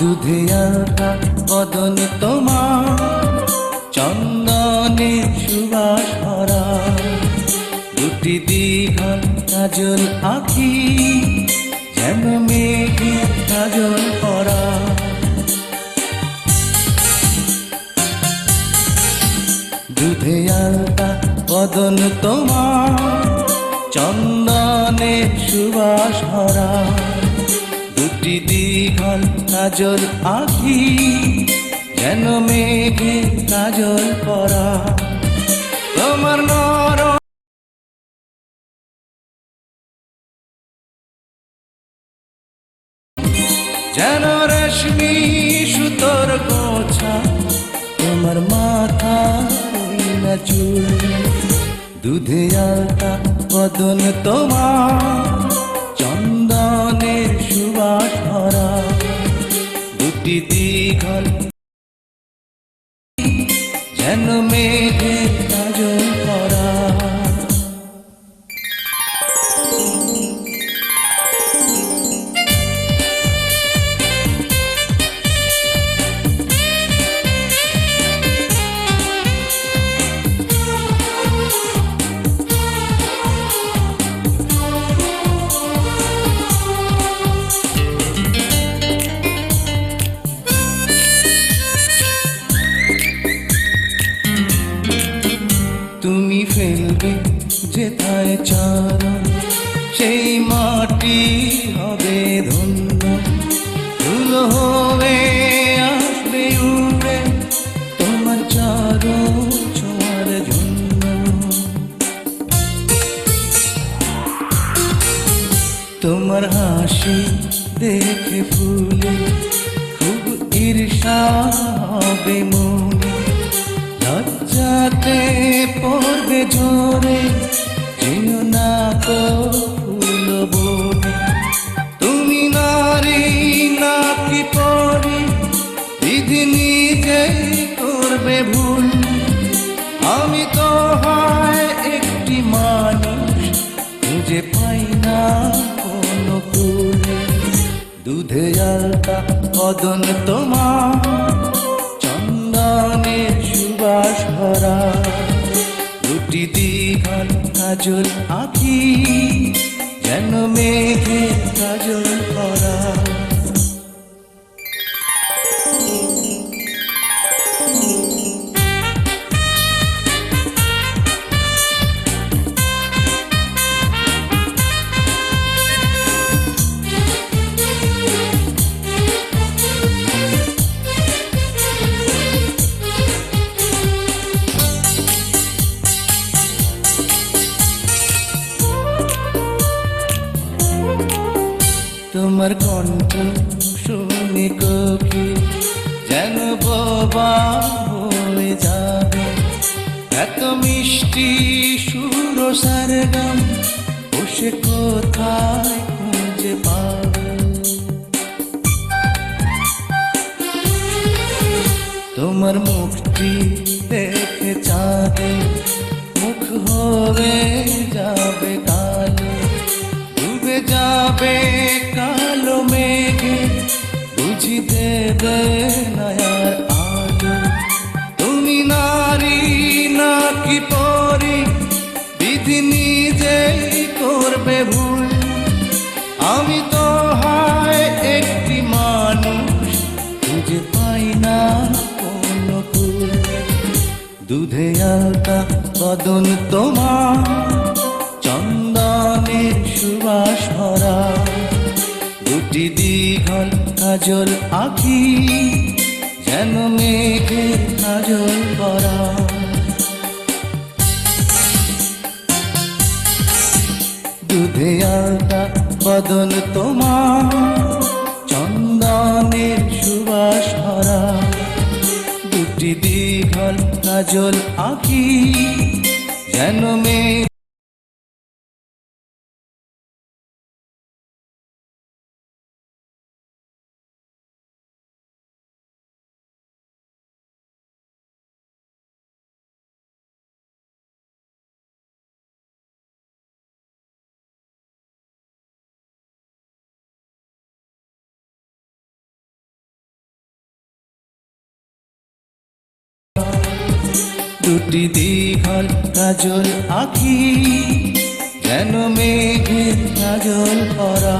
দুধে আলতা বদন তোমার, চন্দনে সুবাস ভরা, দুটি দীঘল কাজল আঁখি, যেন মেঘে কাজল পরা। দুধে আলতা বদন তোমার, চন্দনে সুবাস ভরা, দুটি দীঘল কাজল আঁখি, যেন মেঘে কাজল পরা। তোমার নরম যেন রেশমি সুতোর গোছা, তোমার মাথা না চুল। দুধে আলতা বদন তোমার, চন্দনের সুবাস ভরা, দুটি দীঘল যেন মেঘে কাজল পরা। তুমি ফেলবে যেথায় চারণ, সেই মাটি হবে ধন্য। ধুলো হয়ে আসবে উড়ে তোমার চারণ ছোঁয়ার জন্য। তোমার হাসি দেখে ফুলে খুব ঈর্ষা হবে মনে, লজ্জাতে পড়বে ঝরে, যেও না কো ফুল বনে। তুমি নারী নাকি পরি, বিধি নিজেই করবে ভুল। আমি তো হয় একটি মানুষ, খুঁজে পাই না কোনো কুল। দুধে আলতা বদন তোমার, চন্দনের সুবাস ভরা, দুটি দীঘল কাজল আঁখি, যেন মেঘে কাজল পরা। তোমার কণ্ঠ শুনে কোকি যেন বোবা হয়ে যাবে, এত মিষ্টি সুর সারগাম বসে কোথায় খুঁজে পাবে। তোমার মুখটি দেখে চাঁদে মুখ হয়ে যাবে কালো, ডুবে যাবে কালো মেঘে, বুঝি দেবে নয়ার আলো। তুমি নারী নাকি পরি, বিধি নিজেই করবে ভুল। আমি তো হয় একটি মানুষ, খুঁজে পাই না কোনো কুল। দুধে আলতা বদন তোমার, চন্দনের সুবাস ভরা, দুটি দীঘল কাজল আঁখি, যেন মেঘে কাজল পরা। দুধে আলতা বদন তোমার, চন্দনের সুবাস ভরা, দুটি দীঘল কাজল আঁখি, যেন মেঘ দুটি দীঘল কাজল আঁখি যেন মেঘের কাজল পরা।